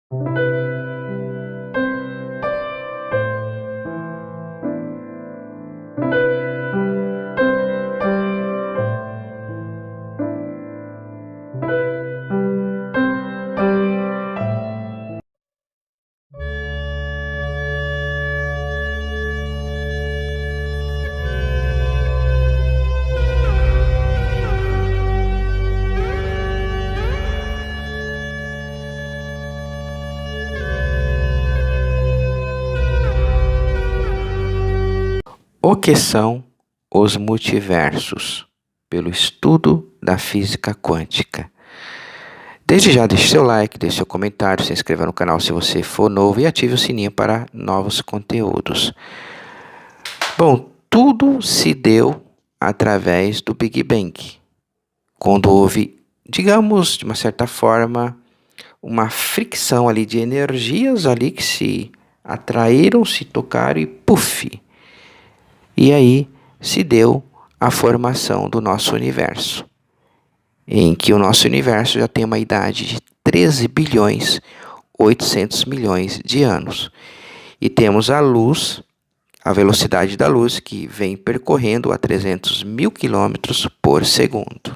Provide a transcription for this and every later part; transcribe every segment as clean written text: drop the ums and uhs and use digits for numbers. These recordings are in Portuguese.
O que são os multiversos? Pelo estudo da física quântica. Desde já deixe seu like, deixe seu comentário, se inscreva no canal se você for novo e ative o sininho para novos conteúdos. Bom, tudo se deu através do Big Bang, quando houve, digamos, de uma certa forma, uma fricção ali de energias ali que se atraíram, se tocaram e puff! E aí se deu a formação do nosso universo, em que o nosso universo já tem uma idade de 13 bilhões 800 milhões de anos. E temos a luz, a velocidade da luz, que vem percorrendo a 300 mil quilômetros por segundo.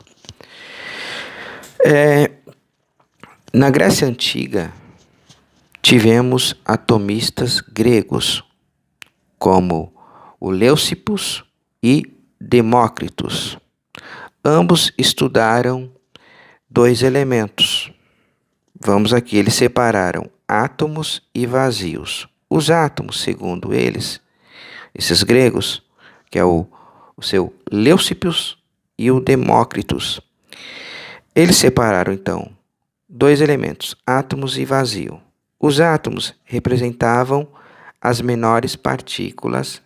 Na Grécia Antiga, tivemos atomistas gregos, como o Leucippus e Demócritus. Ambos estudaram dois elementos. Vamos aqui, eles separaram átomos e vazios. Os átomos, segundo eles, esses gregos, que é o seu Leucippus e o Demócritus, eles separaram então dois elementos, átomos e vazio. Os átomos representavam as menores partículas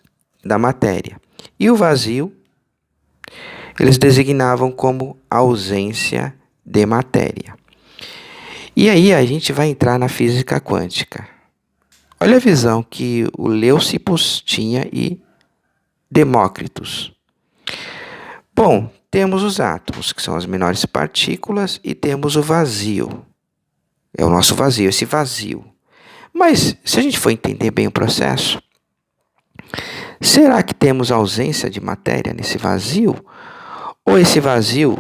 da matéria. E o vazio, eles designavam como ausência de matéria. E aí a gente vai entrar na física quântica. Olha a visão que o Leucippus tinha e Demócritus. Bom, temos os átomos, que são as menores partículas, e temos o vazio. É o nosso vazio, esse vazio. Mas, se a gente for entender bem o processo, será que temos ausência de matéria nesse vazio? Ou esse vazio,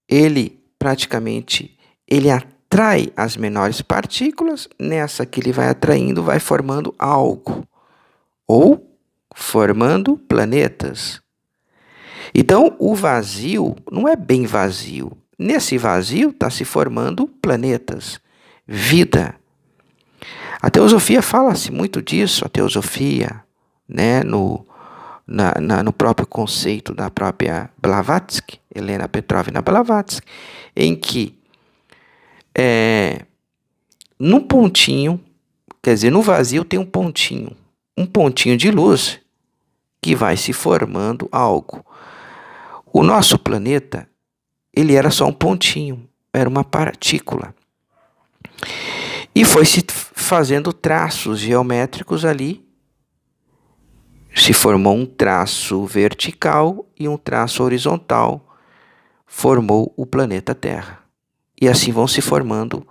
ele praticamente, ele atrai as menores partículas, nessa que ele vai atraindo, vai formando algo. Ou formando planetas. Então, o vazio não é bem vazio. Nesse vazio está se formando planetas, vida. A teosofia fala-se muito disso, a teosofia, né, no próprio conceito da própria Blavatsky, Helena Petrovna Blavatsky, em que num pontinho, quer dizer, no vazio tem um pontinho de luz que vai se formando algo. O nosso planeta, ele era só um pontinho, era uma partícula. E foi se fazendo traços geométricos ali. Se formou um traço vertical e um traço horizontal. Formou o planeta Terra. E assim vão se formando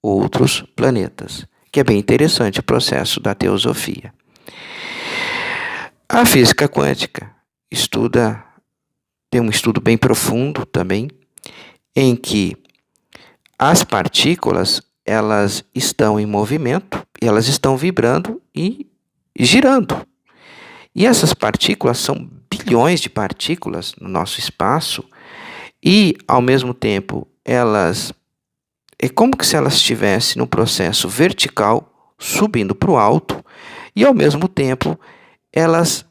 outros planetas. Que é bem interessante o processo da teosofia. A física quântica tem um estudo bem profundo também, em que as partículas, elas estão em movimento, elas estão vibrando e girando. E essas partículas são bilhões de partículas no nosso espaço e, ao mesmo tempo, elas é como se elas estivessem no processo vertical, subindo para o alto, e, ao mesmo tempo, elas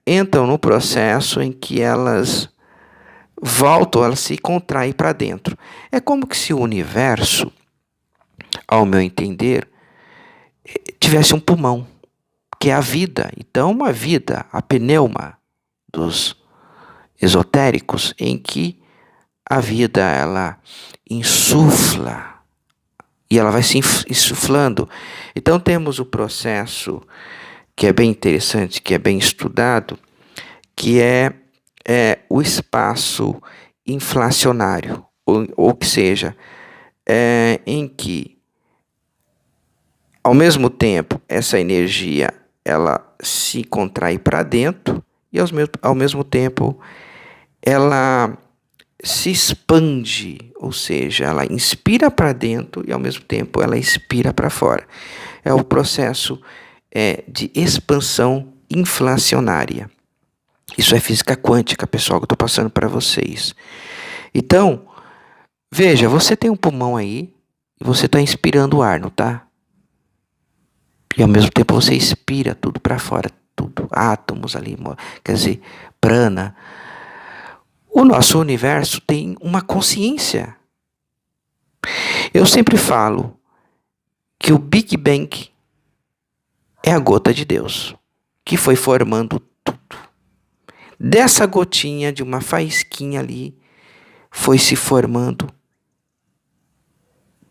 entram no processo em que elas voltam, elas se contraem para dentro. É como se o universo, ao meu entender, tivesse um pulmão, que é a vida. Então, uma vida, a pneuma dos esotéricos, em que a vida, ela insufla e ela vai se insuflando. Então, temos o processo que é bem interessante, que é bem estudado, que é o espaço inflacionário, ou que seja, em que Ao mesmo tempo, essa energia ela se contrai para dentro e ao mesmo tempo ela se expande, ou seja, ela inspira para dentro e ao mesmo tempo ela expira para fora. É o processo de expansão inflacionária. Isso é física quântica, pessoal, que eu estou passando para vocês. Então, veja, você tem um pulmão aí e você está inspirando o ar, não tá? E ao mesmo tempo você expira tudo para fora, tudo, átomos ali, quer dizer, prana. O nosso universo tem uma consciência. Eu sempre falo que o Big Bang é a gota de Deus, que foi formando tudo. Dessa gotinha, de uma faísquinha ali, foi se formando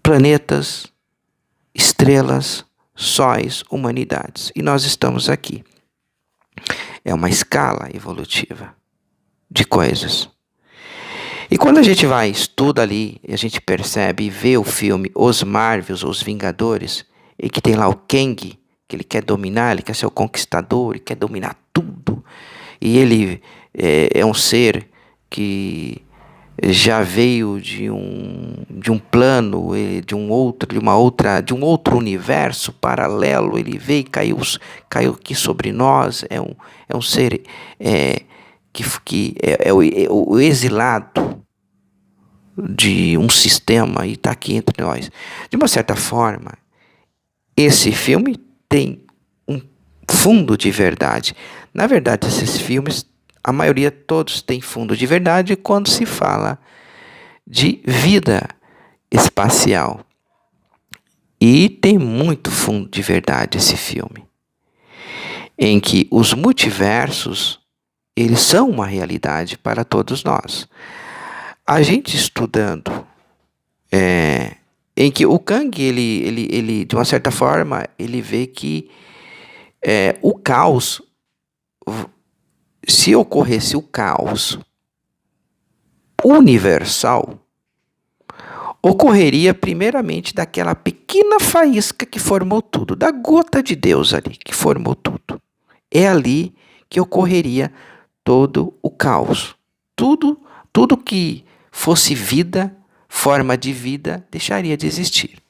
planetas, estrelas, sóis, humanidades. E nós estamos aqui. É uma escala evolutiva de coisas. E quando a gente vai, estuda ali, a gente percebe e vê o filme Os Marvels, Os Vingadores, e que tem lá o Kang, que ele quer dominar, ele quer ser o conquistador, ele quer dominar tudo. E ele é um ser que já veio de um plano, de um outro universo paralelo. Ele veio e caiu aqui sobre nós. É um ser que é o exilado de um sistema e está aqui entre nós. De uma certa forma, esse filme tem um fundo de verdade. Na verdade, esses filmes, a maioria todos têm fundo de verdade quando se fala de vida espacial. E tem muito fundo de verdade esse filme, em que os multiversos, eles são uma realidade para todos nós. A gente estudando, em que o Kang, ele de uma certa forma, ele vê que o caos, se ocorresse o caos universal, ocorreria primeiramente daquela pequena faísca que formou tudo, da gota de Deus ali, que formou tudo. É ali que ocorreria todo o caos. Tudo que fosse vida, forma de vida, deixaria de existir.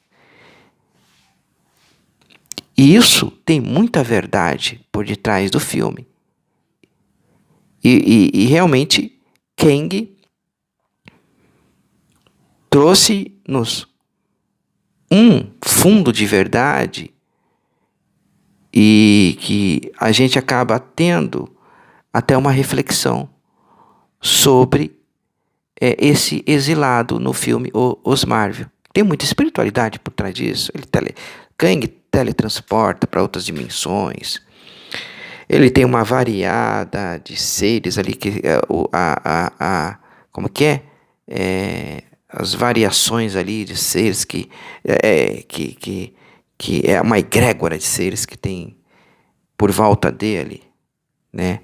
E isso tem muita verdade por detrás do filme. E realmente, Kang trouxe-nos um fundo de verdade e que a gente acaba tendo até uma reflexão sobre esse exilado no filme Os Marvel. Tem muita espiritualidade por trás disso. Kang teletransporta para outras dimensões. Ele tem uma variada de seres ali que como que é? As variações ali de seres que é uma egrégora de seres que tem por volta dele, né?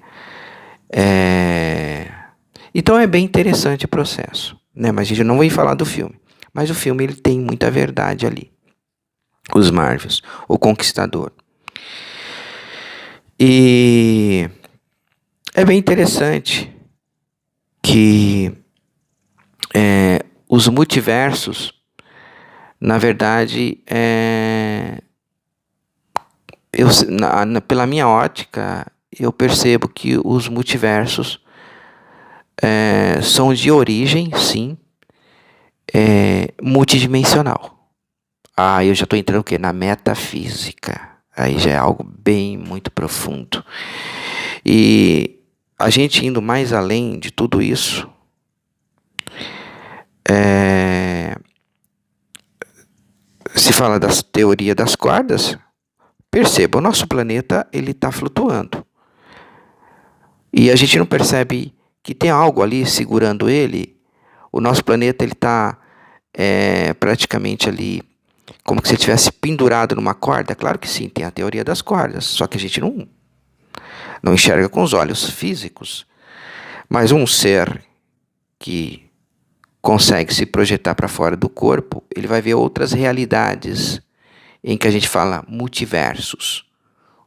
Então é bem interessante o processo, né? Mas a gente não vai falar do filme. Mas o filme ele tem muita verdade ali. Os Marvels, o Conquistador. E é bem interessante que os multiversos, na verdade, pela minha ótica, eu percebo que os multiversos são de origem, sim, multidimensional. Eu já estou entrando o quê? Na metafísica. Aí já é algo bem muito profundo. E a gente indo mais além de tudo isso, se fala da teoria das cordas, perceba, o nosso planeta ele está flutuando. E a gente não percebe que tem algo ali segurando ele. O nosso planeta ele está praticamente ali como que se estivesse pendurado numa corda. Claro que sim, tem a teoria das cordas, só que a gente não enxerga com os olhos físicos. Mas um ser que consegue se projetar para fora do corpo, ele vai ver outras realidades em que a gente fala multiversos,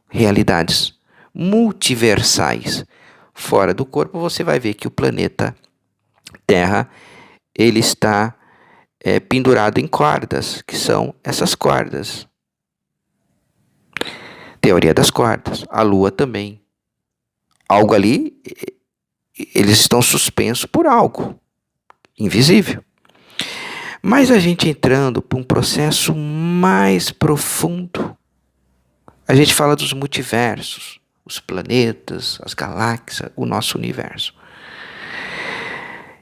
realidades multiversais. Fora do corpo, você vai ver que o planeta Terra, ele está pendurado em cordas, que são essas cordas. Teoria das cordas. A Lua também. Algo ali, eles estão suspensos por algo invisível. Mas a gente entrando para um processo mais profundo, a gente fala dos multiversos, os planetas, as galáxias, o nosso universo.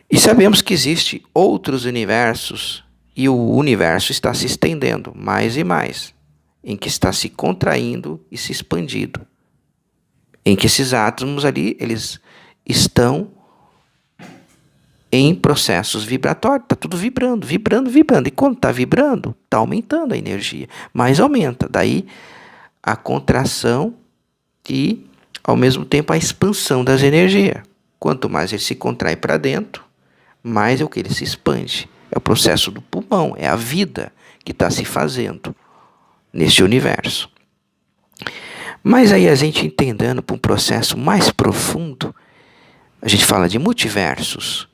E sabemos que existem outros universos e o universo está se estendendo mais e mais, em que está se contraindo e se expandindo, em que esses átomos ali, eles estão em processos vibratórios, está tudo vibrando, vibrando, vibrando. E quando está vibrando, está aumentando a energia, mas aumenta. Daí a contração e, ao mesmo tempo, a expansão das energias. Quanto mais ele se contrai para dentro, mais é o que ele se expande. É o processo do pulmão, é a vida que está se fazendo neste universo. Mas aí a gente entendendo para um processo mais profundo, a gente fala de multiversos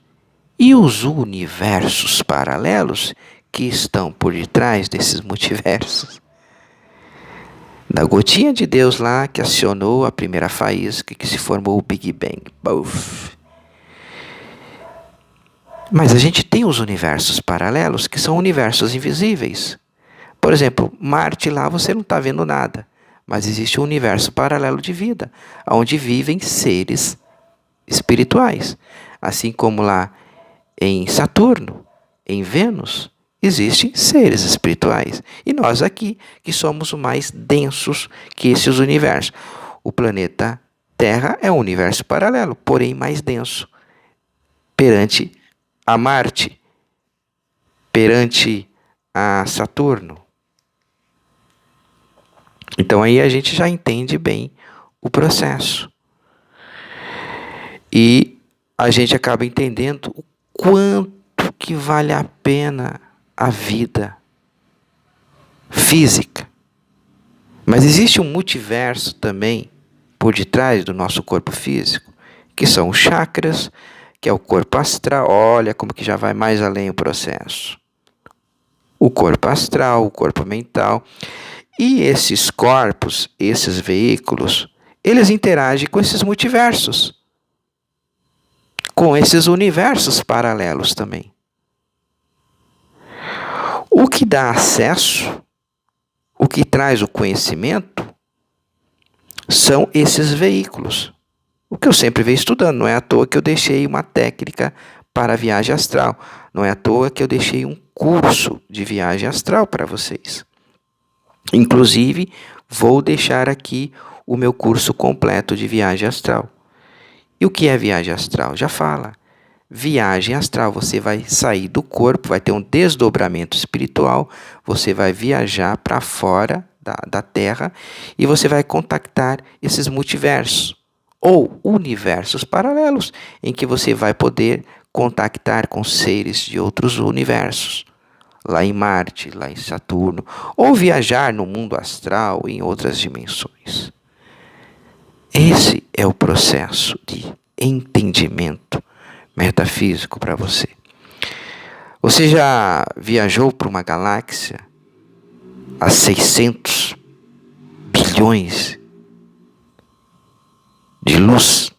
e os universos paralelos que estão por detrás desses multiversos. Da gotinha de Deus lá que acionou a primeira faísca que se formou o Big Bang. Buf. Mas a gente tem os universos paralelos que são universos invisíveis. Por exemplo, Marte lá você não está vendo nada, mas existe um universo paralelo de vida, onde vivem seres espirituais. Assim como lá em Saturno, em Vênus, existem seres espirituais. E nós aqui, que somos os mais densos que esses universos. O planeta Terra é um universo paralelo, porém mais denso. Perante a Marte, perante a Saturno. Então aí a gente já entende bem o processo. E a gente acaba entendendo o quanto que vale a pena a vida física. Mas existe um multiverso também por detrás do nosso corpo físico, que são os chakras, que é o corpo astral. Olha como que já vai mais além o processo. O corpo astral, o corpo mental. E esses corpos, esses veículos, eles interagem com esses multiversos, com esses universos paralelos também. O que dá acesso, o que traz o conhecimento, são esses veículos. O que eu sempre venho estudando, não é à toa que eu deixei uma técnica para a viagem astral, não é à toa que eu deixei um curso de viagem astral para vocês. Inclusive, vou deixar aqui o meu curso completo de viagem astral. E o que é viagem astral? Já fala. Viagem astral, você vai sair do corpo, vai ter um desdobramento espiritual, você vai viajar para fora da Terra e você vai contactar esses multiversos ou universos paralelos, em que você vai poder contactar com seres de outros universos, lá em Marte, lá em Saturno, ou viajar no mundo astral em outras dimensões. Esse é o processo de entendimento metafísico para você. Você já viajou para uma galáxia a 600 bilhões de luz,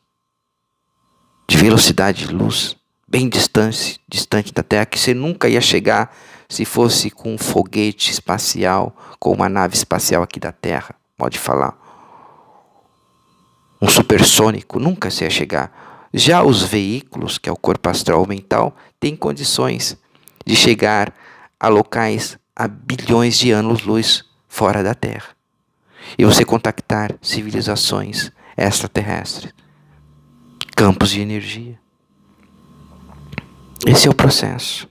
de velocidade de luz, bem distante da Terra, que você nunca ia chegar se fosse com um foguete espacial, com uma nave espacial aqui da Terra, pode falar. Um supersônico, nunca se ia chegar. Já os veículos, que é o corpo astral ou mental, têm condições de chegar a locais a bilhões de anos-luz fora da Terra. E você contactar civilizações extraterrestres, campos de energia. Esse é o processo.